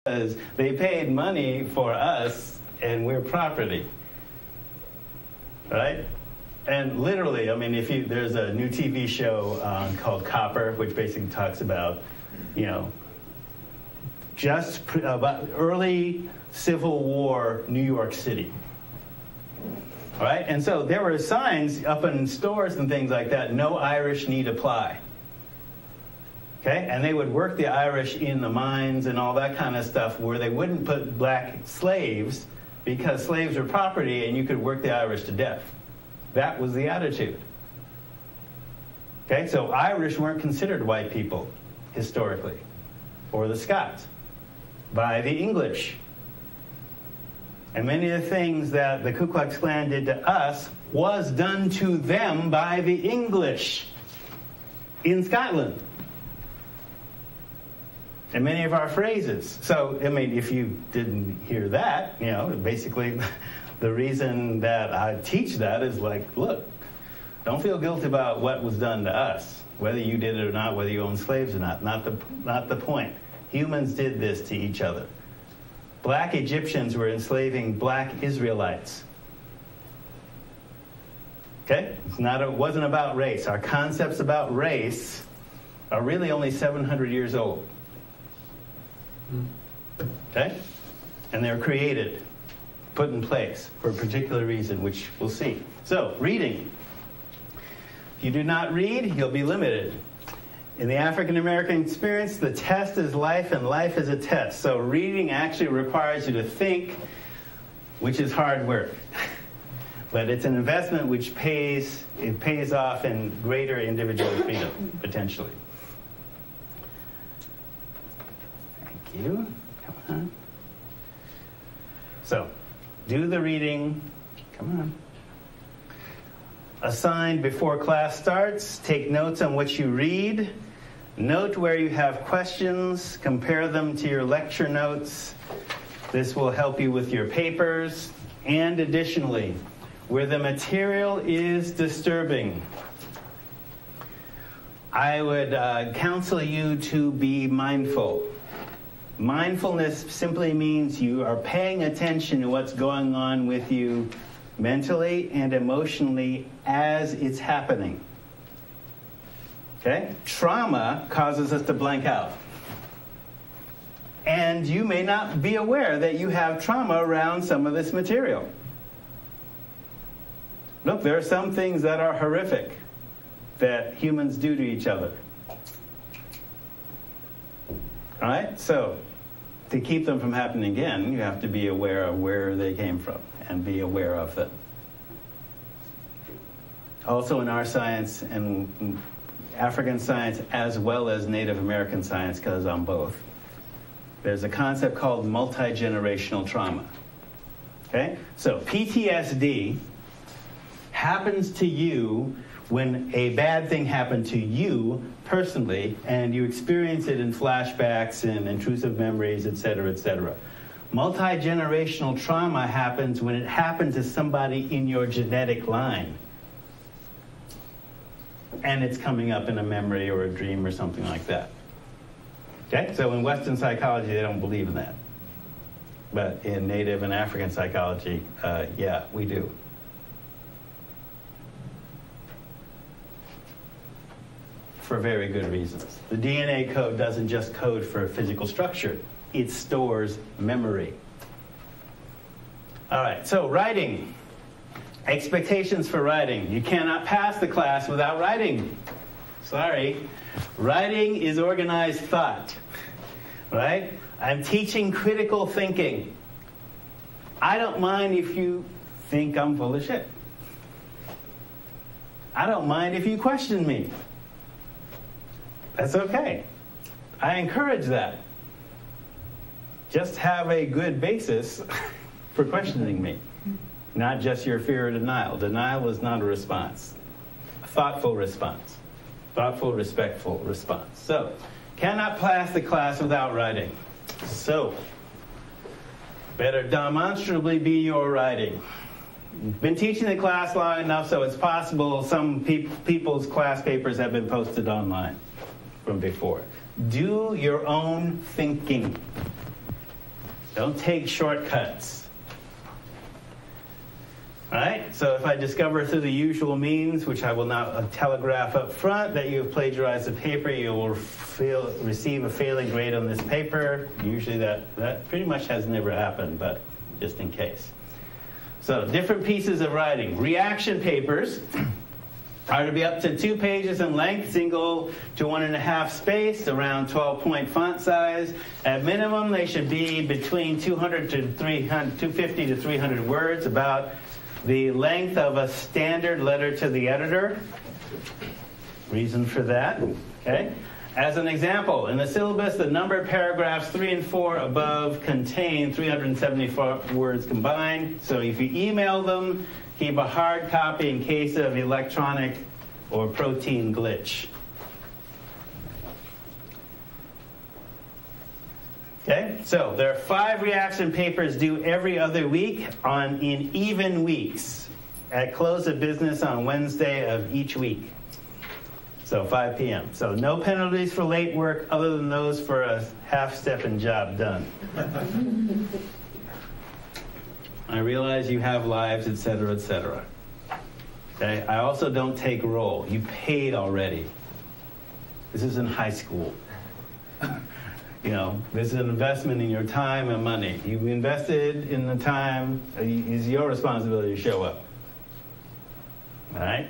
because they paid money for us and we're property, right? And literally, I mean, there's a new TV show called Copper, which basically talks about, about early Civil War New York City. All right? And so there were signs up in stores and things like that, no Irish need apply. Okay? And they would work the Irish in the mines and all that kind of stuff where they wouldn't put black slaves because slaves were property and you could work the Irish to death. That was the attitude. Okay? So Irish weren't considered white people historically, or the Scots, by the English. And many of the things that the Ku Klux Klan did to us was done to them by the English in Scotland. And many of our phrases. So, I mean, if you didn't hear that, basically the reason that I teach that is like, look, don't feel guilty about what was done to us, whether you did it or not, whether you owned slaves or not. Not the point. Humans did this to each other. Black Egyptians were enslaving black Israelites. Okay? It wasn't about race. Our concepts about race are really only 700 years old. Okay? And they're created, put in place for a particular reason, which we'll see. So, reading. If you do not read, you'll be limited. In the African American experience, the test is life and life is a test. So reading actually requires you to think, which is hard work. But it's an investment which pays off in greater individual freedom, potentially. Thank you. Come on. So, do the reading. Come on. Assigned before class starts. Take notes on what you read. Note where you have questions. Compare them to your lecture notes. This will help you with your papers. And additionally, where the material is disturbing, I would counsel you to be mindful. Mindfulness simply means you are paying attention to what's going on with you mentally and emotionally as it's happening. Okay? Trauma causes us to blank out. And you may not be aware that you have trauma around some of this material. Look, there are some things that are horrific that humans do to each other. All right? So, to keep them from happening again, you have to be aware of where they came from and be aware of them. Also in our science and African science as well as Native American science, because I'm both, there's a concept called multi-generational trauma. Okay? So PTSD happens to you when a bad thing happened to you personally and you experience it in flashbacks and intrusive memories, et cetera, et cetera. Multi-generational trauma happens when it happened to somebody in your genetic line. And it's coming up in a memory or a dream or something like that. Okay? So in Western psychology, they don't believe in that. But in Native and African psychology, yeah, we do. For very good reasons. The DNA code doesn't just code for physical structure. It stores memory. All right, so writing. Expectations for writing. You cannot pass the class without writing. Sorry. Writing is organized thought, right? I'm teaching critical thinking. I don't mind if you think I'm full of shit. I don't mind if you question me. That's okay. I encourage that. Just have a good basis for questioning me. Not just your fear or denial. Denial is not a response. A thoughtful response. Thoughtful, respectful response. So, cannot pass the class without writing. So, better demonstrably be your writing. Been teaching the class long enough so it's possible some people's class papers have been posted online from before. Do your own thinking. Don't take shortcuts. All right? So if I discover through the usual means, which I will not telegraph up front, that you have plagiarized the paper, you will receive a failing grade on this paper. Usually that pretty much has never happened, but just in case. So different pieces of writing. Reaction papers are to be up to 2 pages in length, single to 1.5 spaced, around 12-point font size. At minimum, they should be between 250 to 300 words, about the length of a standard letter to the editor. Reason for that, okay? As an example, in the syllabus, the numbered paragraphs 3 and 4 above contain 374 words combined. So if you email them, keep a hard copy in case of electronic or protein glitch. Okay, so there are 5 reaction papers due every other week in even weeks at close of business on Wednesday of each week. So 5 p.m. So no penalties for late work other than those for a half-stepping job done. I realize you have lives, et cetera, et cetera. Okay? I also don't take roll. You paid already. This isn't high school. You know, this is an investment in your time and money. You invested in the time. It's your responsibility to show up. All right?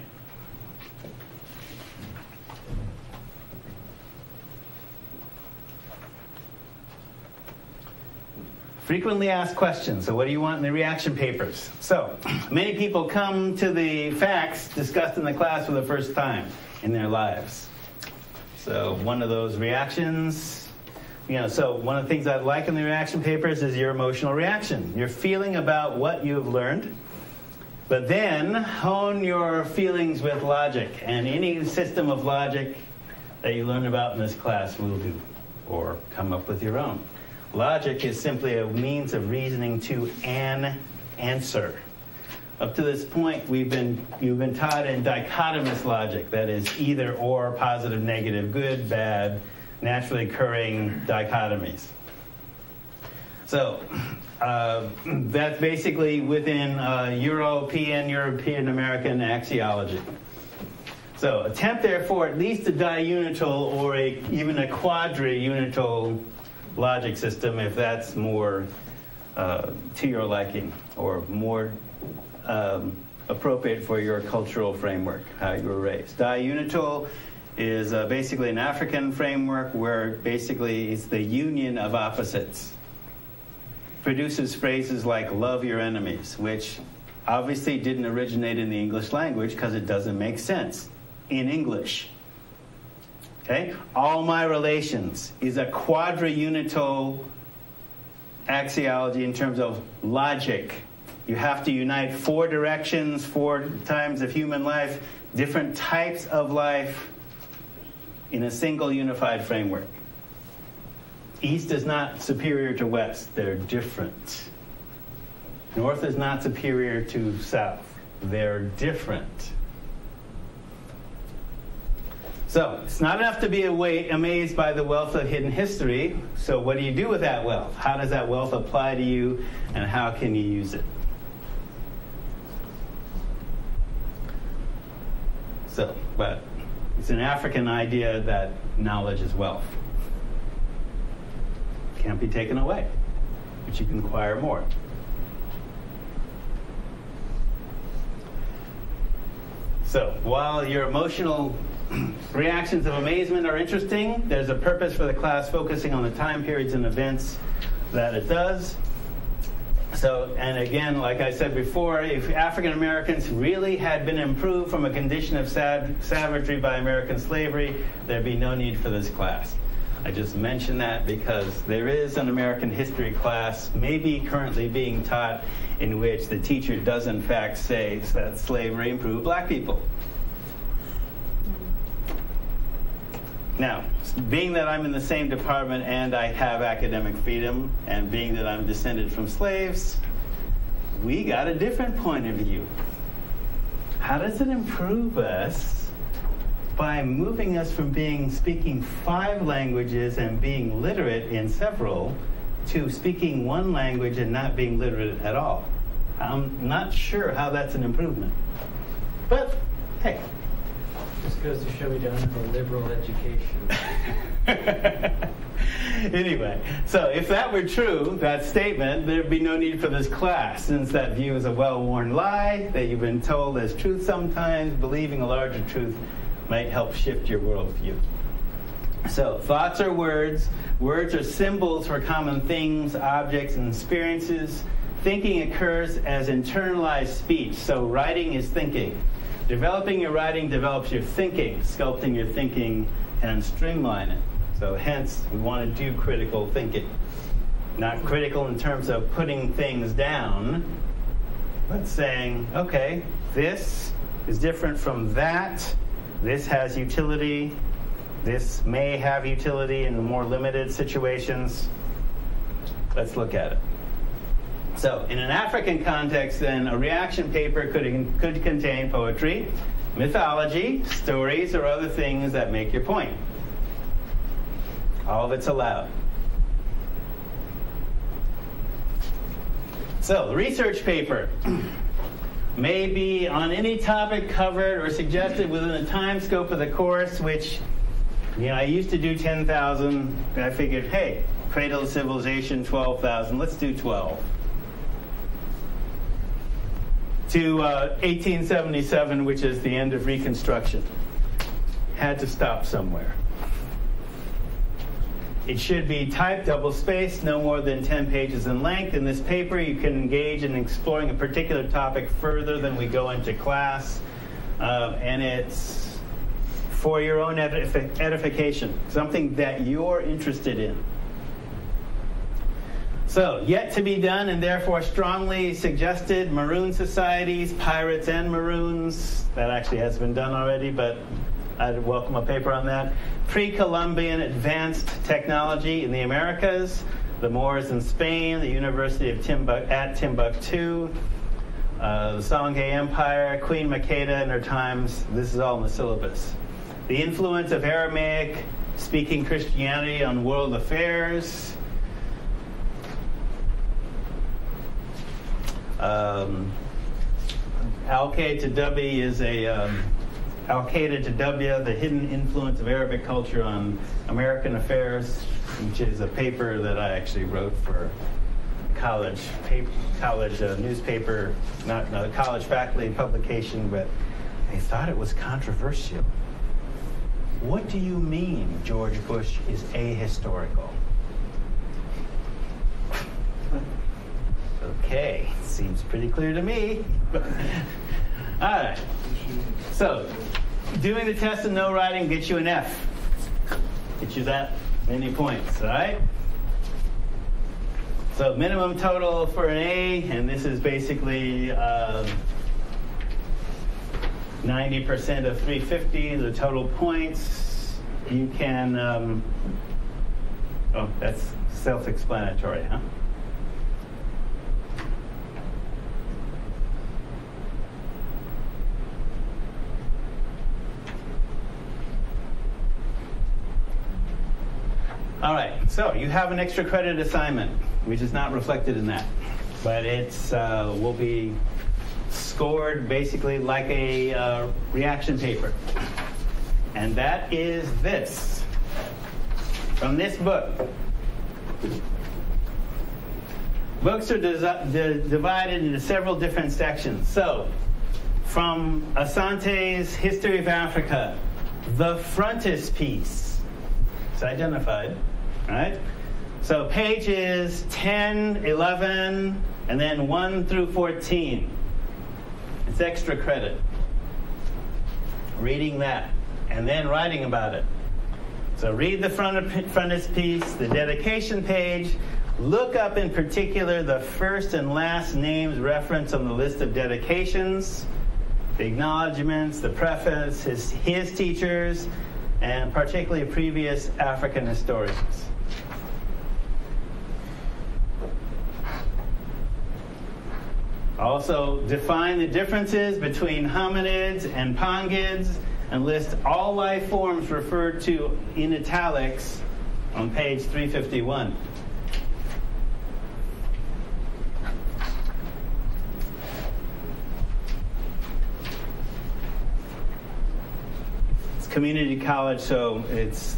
Frequently asked questions. So what do you want in the reaction papers? So many people come to the facts discussed in the class for the first time in their lives. So one of those reactions, so one of the things I like in the reaction papers is your emotional reaction. Your feeling about what you've learned, but then hone your feelings with logic. And any system of logic that you learn about in this class will do, or come up with your own. Logic is simply a means of reasoning to an answer. Up to this point, you've been taught in dichotomous logic, that is either or, positive, negative, good, bad, naturally occurring dichotomies. So that's basically within European American axiology. So attempt, therefore, at least a diunital or even a quadriunital logic system if that's more to your liking or more appropriate for your cultural framework, how you were raised. Diunital is basically an African framework where basically it's the union of opposites. Produces phrases like love your enemies, which obviously didn't originate in the English language because it doesn't make sense in English. Okay? All my relations is a quadriunital axiology in terms of logic. You have to unite 4 directions, 4 times of human life, different types of life in a single unified framework. East is not superior to West. They're different. North is not superior to South. They're different. So it's not enough to be amazed by the wealth of hidden history. So what do you do with that wealth? How does that wealth apply to you, and how can you use it? So, but it's an African idea that knowledge is wealth. Can't be taken away, but you can acquire more. So while your emotional reactions of amazement are interesting, there's a purpose for the class focusing on the time periods and events that it does. So, and again, like I said before, if African Americans really had been improved from a condition of savagery by American slavery, there'd be no need for this class. I just mention that because there is an American history class, maybe currently being taught, in which the teacher does in fact say that slavery improved black people. Now, being that I'm in the same department and I have academic freedom, and being that I'm descended from slaves, we got a different point of view. How does it improve us by moving us from speaking 5 languages and being literate in several to speaking one language and not being literate at all. I'm not sure how that's an improvement. But, hey. Just goes to show we don't have a liberal education. Anyway, so if that were true, that statement, there'd be no need for this class, since that view is a well-worn lie that you've been told as truth sometimes. Believing a larger truth might help shift your worldview. So, thoughts are words. Words are symbols for common things, objects, and experiences. Thinking occurs as internalized speech, so writing is thinking. Developing your writing develops your thinking. Sculpting your thinking can streamline it. So hence, we want to do critical thinking. Not critical in terms of putting things down, but saying, okay, this is different from that. This has utility. This may have utility in more limited situations. Let's look at it. So, in an African context, then, a reaction paper could contain poetry, mythology, stories, or other things that make your point. All of it's allowed. So, the research paper may be on any topic covered or suggested within the time scope of the course, which, I used to do 10,000. I figured, hey, cradle of civilization, 12,000. Let's do 12. To 1877, which is the end of Reconstruction. Had to stop somewhere. It should be typed, double-spaced, no more than 10 pages in length. In this paper, you can engage in exploring a particular topic further than we go into class. And it's for your own edification, something that you're interested in. So, yet to be done and therefore strongly suggested, Maroon Societies, Pirates and Maroons. That actually has been done already, but I'd welcome a paper on that. Pre-Columbian advanced technology in the Americas, the Moors in Spain, the University of Timbuktu, the Songhai Empire, Queen Makeda and her times. This is all in the syllabus. The influence of Aramaic speaking Christianity on world affairs. Al-Qaeda to W is Al-Qaeda to W, the hidden influence of Arabic culture on American affairs, which is a paper that I actually wrote for college newspaper, not college faculty publication, but they thought it was controversial. What do you mean George Bush is ahistorical? Okay, seems pretty clear to me. All right. So, doing the test and no writing gets you an F. Gets you that many points, all right? So, minimum total for an A, and this is basically 90% of 350, the total points. You can, that's self-explanatory, huh? All right, so you have an extra credit assignment, which is not reflected in that, but it's will be scored basically like a reaction paper, and that is this from this book. Books are divided into several different sections. So, from Asante's History of Africa, the frontispiece. It's identified. Right? So pages 10, 11, and then 1 through 14. It's extra credit. Reading that, and then writing about it. So read the frontispiece, the dedication page. Look up in particular the first and last names referenced on the list of dedications, the acknowledgments, the preface, his teachers, and particularly previous African historians. Also, define the differences between hominids and pongids, and list all life forms referred to in italics on page 351. community college, so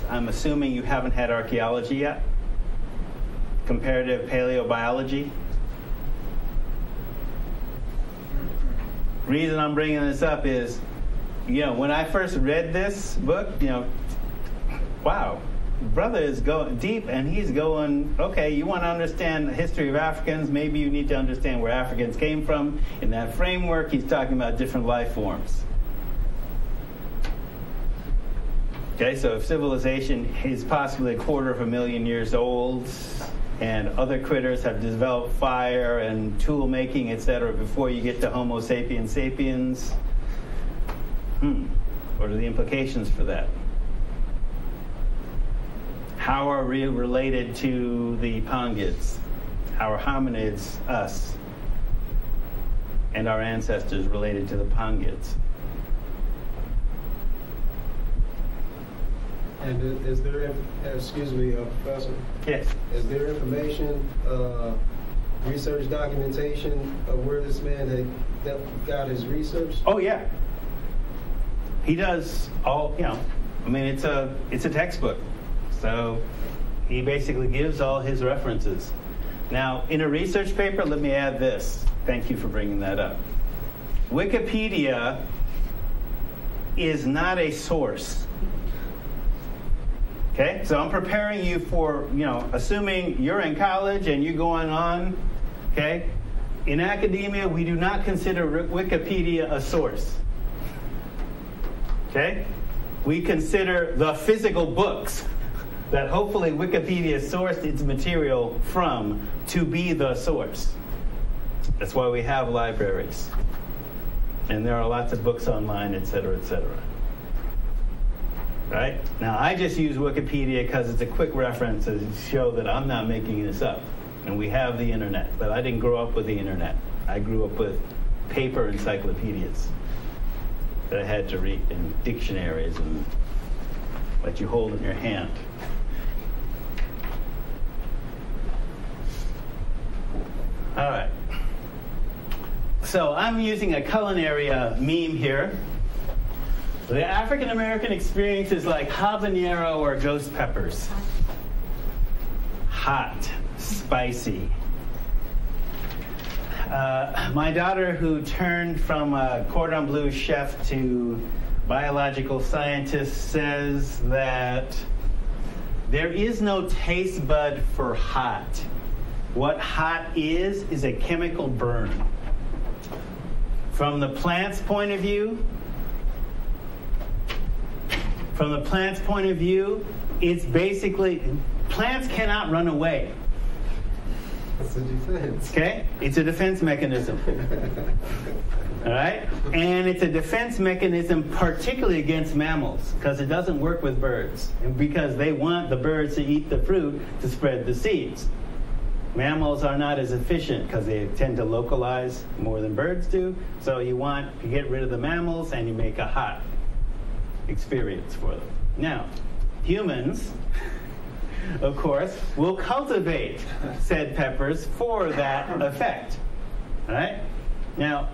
I'm assuming you haven't had archaeology yet? Comparative Paleobiology? Reason I'm bringing this up is, when I first read this book, wow, brother is going deep, and he's going, okay, you want to understand the history of Africans, maybe you need to understand where Africans came from. In that framework, he's talking about different life forms. Okay, so if civilization is possibly 250,000 years old, and other critters have developed fire and tool making, etc., before you get to Homo sapiens sapiens, what are the implications for that? How are we related to the Pongids? How are hominids, us, and our ancestors related to the Pongids? And is there, excuse me, Professor? Yes. Is there information, research documentation of where this man had got his research? Oh yeah. He does all. It's a textbook. So he basically gives all his references. Now, in a research paper, let me add this. Thank you for bringing that up. Wikipedia is not a source. Okay? So I'm preparing you for, assuming you're in college and you're going on, okay? In academia, we do not consider Wikipedia a source. Okay? We consider the physical books that hopefully Wikipedia sourced its material from to be the source. That's why we have libraries. And there are lots of books online, et cetera, et cetera. Right? Now, I just use Wikipedia because it's a quick reference to show that I'm not making this up. And we have the internet, but I didn't grow up with the internet. I grew up with paper encyclopedias that I had to read, and dictionaries and what you hold in your hand. All right. So I'm using a culinary meme here. The African American experience is like habanero or ghost peppers. Hot, spicy. My daughter, who turned from a cordon bleu chef to biological scientist, says that there is no taste bud for hot. What hot is a chemical burn. From the plant's point of view, it's basically, plants cannot run away. It's a defense. Okay? It's a defense mechanism. All right? And it's a defense mechanism particularly against mammals, because it doesn't work with birds, and because they want the birds to eat the fruit to spread the seeds. Mammals are not as efficient because they tend to localize more than birds do. So you want to get rid of the mammals and you make a hot experience for them. Now, humans, of course, will cultivate said peppers for that effect. All right? Now,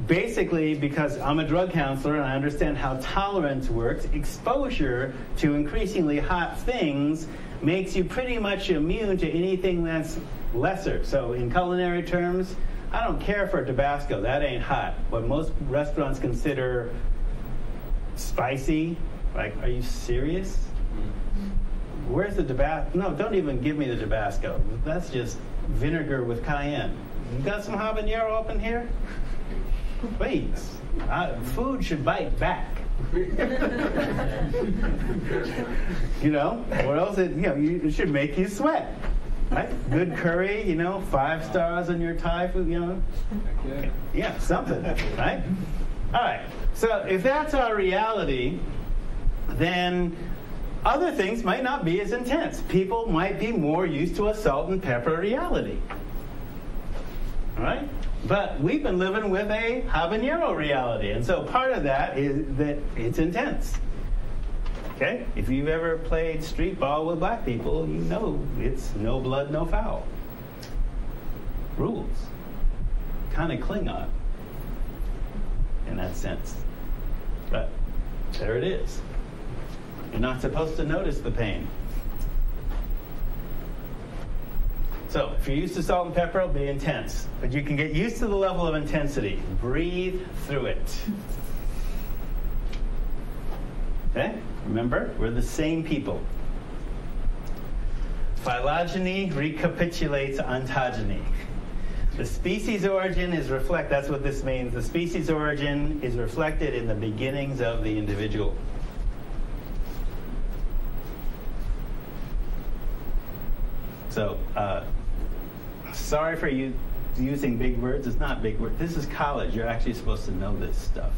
basically, because I'm a drug counselor and I understand how tolerance works, exposure to increasingly hot things makes you pretty much immune to anything that's lesser. So in culinary terms, I don't care for Tabasco. That ain't hot. What most restaurants consider spicy, like, are you serious? Where's the Tabasco? No, don't even give me the Tabasco. That's just vinegar with cayenne. You got some habanero up in here? Please. Food should bite back. Or else it should make you sweat. Right? Good curry, 5 stars on your Thai food, Okay. Yeah, something, right? All right. So if that's our reality, then other things might not be as intense. People might be more used to a salt and pepper reality. All right? But we've been living with a habanero reality. And so part of that is that it's intense. Okay? If you've ever played street ball with black people, you know it's no blood, no foul. Rules. Kind of Klingon in that sense. But There it is. You're not supposed to notice the pain. So if you're used to salt and pepper, it'll be intense. But you can get used to the level of intensity. Breathe through it. Okay? Remember, we're the same people. Phylogeny recapitulates ontogeny. The species origin is that's what this means. The species origin is reflected in the beginnings of the individual. So, sorry for you using big words. It's not big words. This is college. You're actually supposed to know this stuff.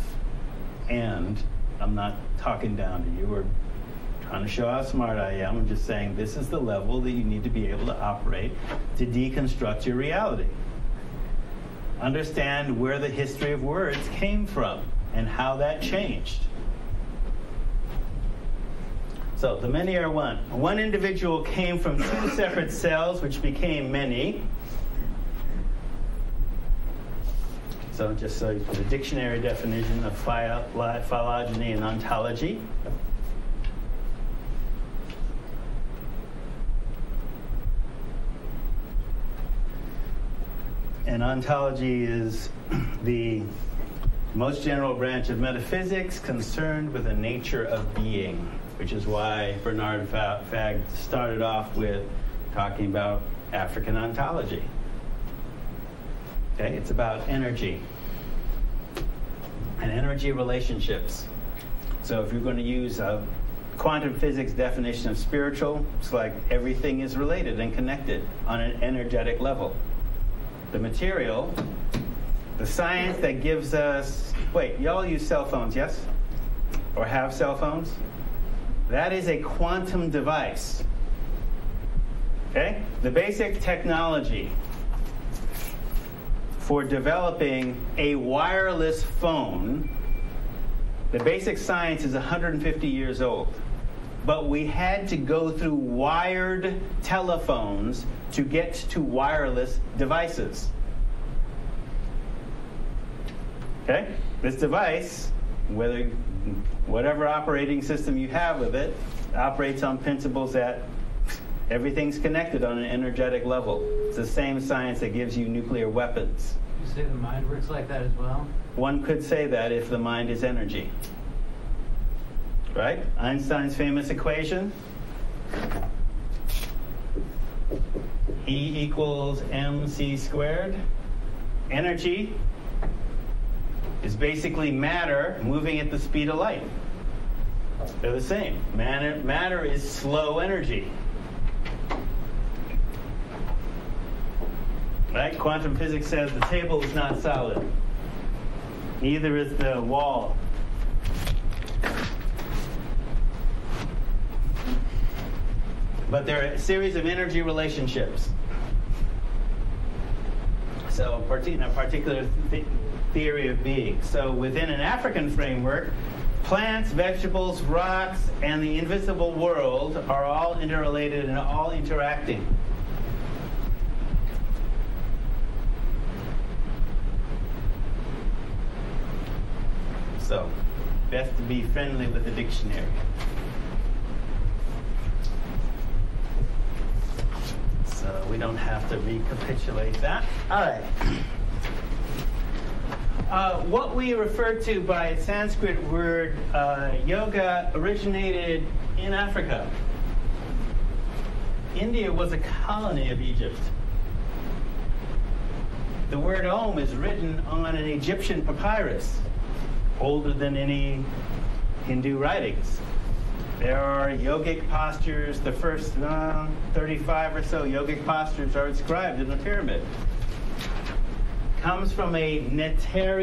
And I'm not talking down to you or trying to show how smart I am. I'm just saying this is the level that you need to be able to operate to deconstruct your reality. Understand where the history of words came from and how that changed. So the many are one. One individual came from two separate cells, which became many. So just so the dictionary definition of phylogeny and ontology. And ontology is the most general branch of metaphysics concerned with the nature of being, which is why Bernard Fagg started off with talking about African ontology. Okay, it's about energy and energy relationships. So if you're going to use a quantum physics definition of spiritual, it's like everything is related and connected on an energetic level. The material, the science that gives us, wait, y'all use cell phones, yes? Or have cell phones? That is a quantum device. Okay? The basic technology for developing a wireless phone, the basic science is 150 years old. But we had to go through wired telephones to get to wireless devices. Okay? This device, whatever operating system you have with it, operates on principles that everything's connected on an energetic level. It's the same science that gives you nuclear weapons. You say the mind works like that as well? One could say that if the mind is energy. Right? Einstein's famous equation. E equals mc squared. Energy is basically matter moving at the speed of light. They're the same. Matter is slow energy. Right? Quantum physics says the table is not solid. Neither is the wall. But there are a series of energy relationships. So, a particular theory of being. So, within an African framework, plants, vegetables, rocks, and the invisible world are all interrelated and all interacting. So, best to be friendly with the dictionary. So we don't have to recapitulate that. All right. What we refer to by Sanskrit word yoga originated in Africa. India was a colony of Egypt. The word Om is written on an Egyptian papyrus, older than any Hindu writings. There are yogic postures. The first 35 or so yogic postures are inscribed in the pyramid. Comes from a Netarian